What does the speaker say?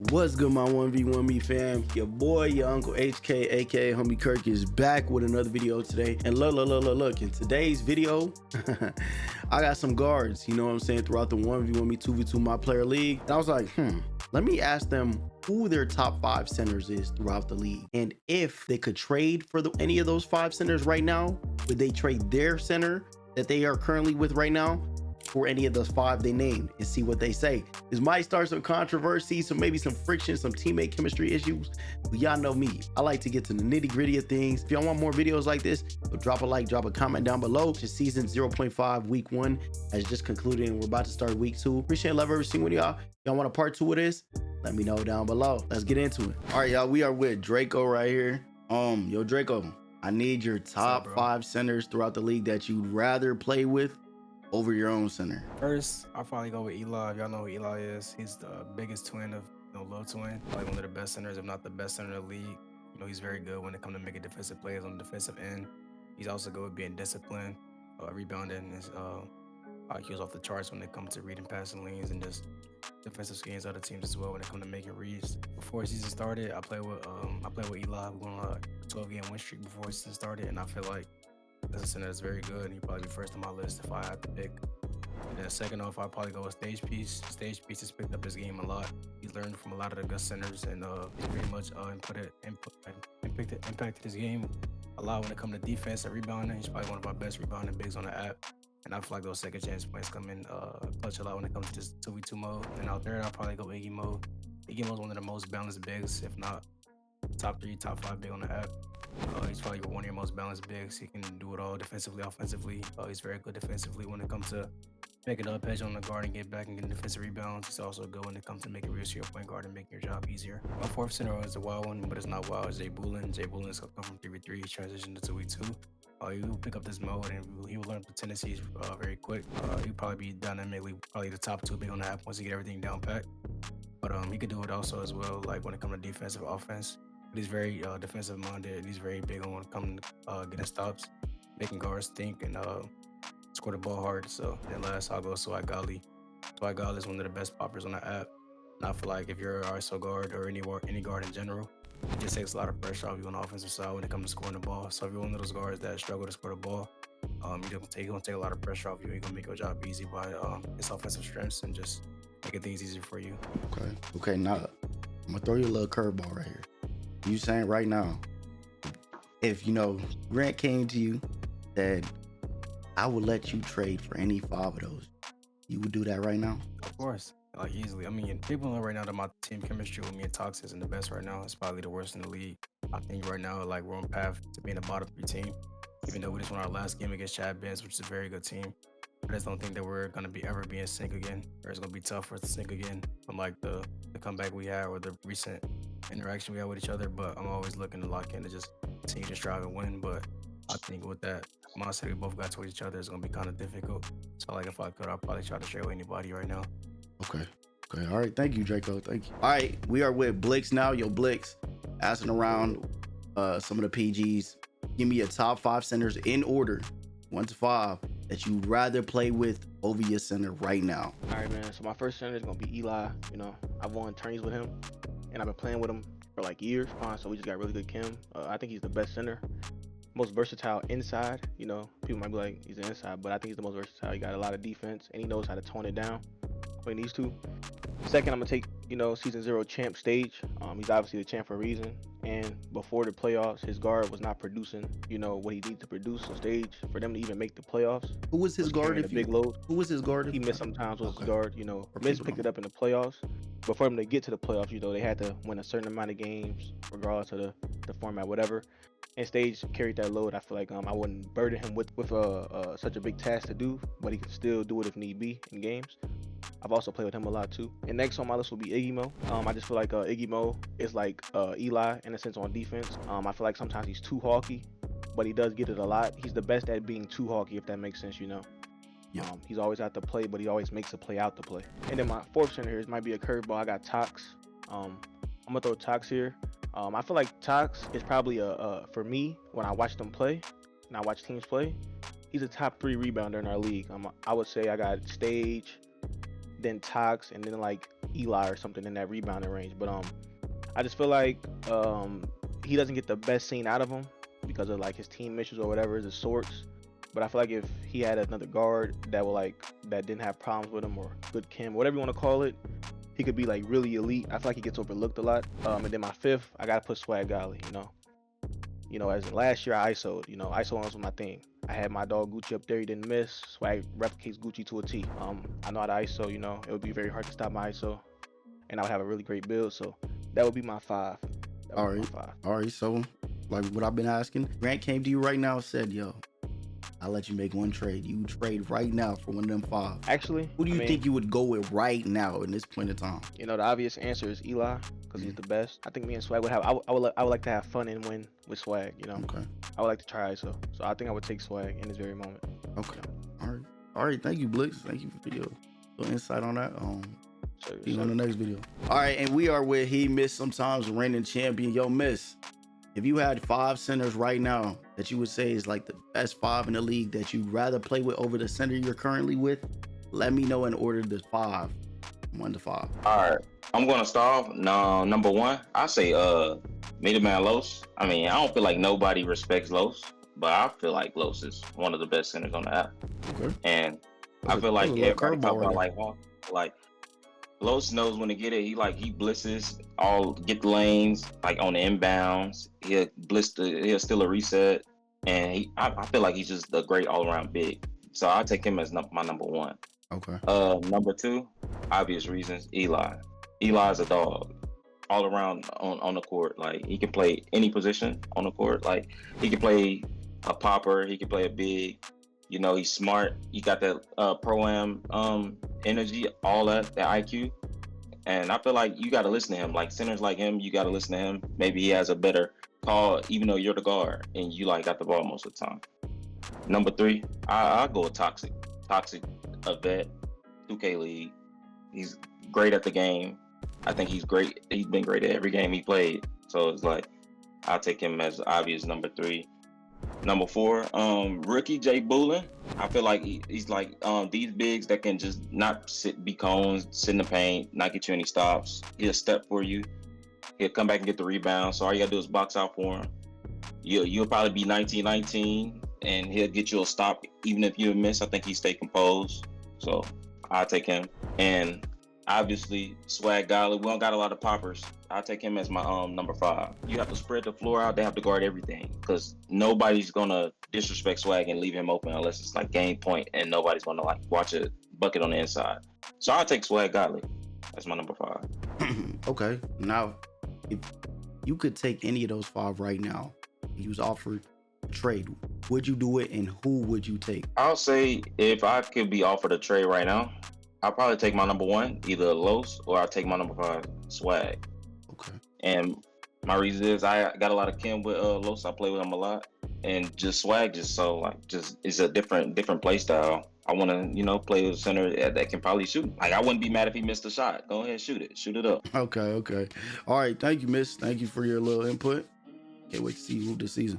What's good, my 1v1 me fam? Your boy, your Uncle HK, aka Homie Kirk, is back with another video today. And look, in today's video, I got some guards, you know what I'm saying, throughout the 1v1 me 2v2 MyPlayer League. And I was like, let me ask them who their top 5 centers is throughout the league. And if they could trade for any of those 5 centers right now, would they trade their center that they are currently with right now for any of those 5 they named, and see what they say. This might start some controversy, so maybe some friction, some teammate chemistry issues, but y'all know me, I like to get to the nitty gritty of things. If y'all want more videos like this, drop a like, drop a comment down below. Just season 0.5 week 1 has just concluded, and we're about to start week 2. Appreciate love every single one of y'all. Y'all want a part 2 of this? Let me know down below. Let's get into it. All right, y'all, we are with Draco right here. Yo, Draco, I need your top 5 centers throughout the league that you'd rather play with over your own center. First, I'll probably go with Eli. If y'all know who Eli is, he's the biggest twin of Lil Twin. Probably one of the best centers, if not the best center in the league. You know, he's very good when it comes to making defensive plays on the defensive end. He's also good with being disciplined, rebounding. His IQ's off the charts when it comes to reading passing lanes and just defensive schemes of other teams as well when it comes to making reads. Before season started, I played with Eli. We're going on a 12-game win streak before season started, and I feel like that's a center that's very good, and he'd probably be first on my list if I had to pick. And then second off, I'd probably go with Stage Piece. Stage Piece has picked up his game a lot. He's learned from a lot of the good centers, and he's pretty much impacted his game a lot when it comes to defense and rebounding. He's probably one of our best rebounding bigs on the app. And I feel like those second chance points come in clutch a lot when it comes to this 2v2 mode. And out there, I'll probably go Iggy mode. Iggy mode's one of the most balanced bigs, if not top 3, top 5 big on the app. He's probably one of your most balanced bigs. He can do it all defensively, offensively. He's very good defensively when it comes to making up edge on the guard and get back and getting defensive rebounds. He's also good when it comes to making reads to your point guard and making your job easier. My 4th center is a wild one, but it's not wild. It's Jay Boolin. Jay Boolin is come from 3v3. He transitioned to 2v2. He will pick up this mode and he will learn the tendencies very quick. He'll probably be dynamically probably the top 2 big on the app once he get everything down pat. But he could do it also as well, like when it comes to defensive offense. But he's very defensive minded. He's very big on when it comes to getting stops, making guards think, and score the ball hard. So then last, I'll go Swag Gali. Swag Gali is one of the best poppers on the app. And I feel like if you're an ISO guard or any guard in general, it just takes a lot of pressure off you on the offensive side when it comes to scoring the ball. So if you're one of those guards that struggle to score the ball, you're gonna take a lot of pressure off you. You're gonna make your job easy by his offensive strengths and just making things easier for you. Okay, now I'm gonna throw you a little curveball right here. You saying right now, if Grant came to you, said, I would let you trade for any 5 of those, you would do that right now? Of course, like easily. I mean, people know right now that my team chemistry with me and Tox isn't the best right now. It's probably the worst in the league. I think right now, like, we're on path to being a bottom 3 team, even though we just won our last game against Chad Benz, which is a very good team. I just don't think that we're gonna ever be in sync again, or it's gonna be tough for us to sync again from like the comeback we had or the recent interaction we had with each other. But I'm always looking to lock in to just continue to strive and win. But I think with that mindset we both got towards each other, it's gonna be kind of difficult. So like if I could, I'd probably try to share with anybody right now. Okay, all right, thank you, Draco. Thank you. All right, we are with Blix now. Yo, Blix, asking around some of the PGs. Give me your top 5 centers in order, 1 to 5, that you'd rather play with over your center right now. All right, man. So my first center is gonna be Eli. I've won tourneys with him, and I've been playing with him for like years. So we just got really good chem. I think he's the best center, most versatile inside. People might be like he's an inside, but I think he's the most versatile. He got a lot of defense, and he knows how to tone it down when he needs to. Second, I'm gonna take season 0 champ Stage. He's obviously the champ for a reason. And before the playoffs, his guard was not producing, what he needs to produce on Stage for them to even make the playoffs. Who was his guard? If big load. Who was his guard? He MyPlayer was his guard. Miss picked it up in the playoffs. But for them to get to the playoffs, they had to win a certain amount of games, regardless of the format, whatever. And Stage carried that load. I feel like I wouldn't burden him with such a big task to do, but he could still do it if need be in games. I've also played with him a lot too. And next on my list will be Iggy Mo. I just feel like Iggy Mo is like Eli in a sense on defense. I feel like sometimes he's too hawky, but he does get it a lot. He's the best at being too hawky, if that makes sense, Yeah. He's always out to play, but he always makes a play out to play. And then my 4th center here might be a curveball. I got Tox. I'm gonna throw Tox here. I feel like Tox is probably for me, when I watch them play and I watch teams play, he's a top 3 rebounder in our league. I would say I got Stage, then Tox, and then like Eli or something in that rebounding range. But I just feel like he doesn't get the best scene out of him because of like his team issues or whatever, the sorts. But I feel like if he had another guard that didn't have problems with him, or good chem, whatever you want to call it, he could be like really elite. I feel like he gets overlooked a lot. And then my fifth, I gotta put Swag Golly. As in last year I ISO'd. ISO was my thing. I had my dog Gucci up there. He didn't miss. Swag replicates Gucci to a T. I know how to ISO. It would be very hard to stop my ISO, and I would have a really great build. So that would be my 5. All right. So, like what I've been asking, Grant came to you right now and said, "Yo, I'll let you make one trade. You trade right now for one of them 5." Actually, who do you think you would go with right now in this point in time? The obvious answer is Eli, because he's the best. I think me and Swag would have. I would like to have fun and win with Swag. Okay. I would like to try ISO. So I think I would take Swag in this very moment. Okay. All right. Thank you, Blix. Thank you for your insight on that. See you on the next video. All right, and we are with YoMiss reigning champion. YoMiss, if you had 5 centers right now that you would say is like the best 5 in the league that you'd rather play with over the center you're currently with, let me know and order the 5, 1 to 5. All right, I'm gonna start off. No, number 1, I say Middleman Los. I mean, I don't feel like nobody respects Los, but I feel like Los is one of the best centers on the app. Okay. And I feel like everybody talk about like Los knows when to get it. He blitzes get the lanes like on the inbounds. He'll steal a reset, and I feel like he's just a great all around big. So I take him as my number 1. Okay. Number 2, obvious reasons. Eli. Eli's a dog, all around on the court. Like he can play any position on the court. Like he can play a popper. He can play a big. He's smart. He got that pro-am energy, all that IQ. And I feel like you got to listen to him. Like centers like him, you got to listen to him. Maybe he has a better call, even though you're the guard and you got the ball most of the time. Number 3, I'll go with Toxic. Toxic, a vet, 2K League. He's great at the game. I think he's great. He's been great at every game he played. So it's like, I'll take him as obvious number 3. Number 4, rookie Jay Boolin. I feel like he's like these bigs that can just not be cones, sit in the paint, not get you any stops. He'll step for you. He'll come back and get the rebound. So all you gotta do is box out for him. You'll probably be 19-19, and he'll get you a stop even if you miss. I think he stay composed. So I'll take him. And obviously, Swag Golly. We don't got a lot of poppers. I'll take him as my number 5. You have to spread the floor out. They have to guard everything because nobody's gonna disrespect Swag and leave him open unless it's like game point and nobody's gonna watch a bucket on the inside. So I'll take Swag Golly. That's my number 5. Okay. Now, if you could take any of those 5 right now, and you was offered a trade, would you do it, and who would you take? I'll say if I could be offered a trade right now, I'll probably take my number 1, either Los, or I'll take my number 5, Swag. Okay. And my reason is I got a lot of chem with Los. I play with him a lot, and just Swag it's a different play style. I want to play with a center that can probably shoot. Like I wouldn't be mad if he missed a shot. Go ahead, shoot it up. Okay. All right. Thank you, Miss. Thank you for your little input. Can't wait to see you this season.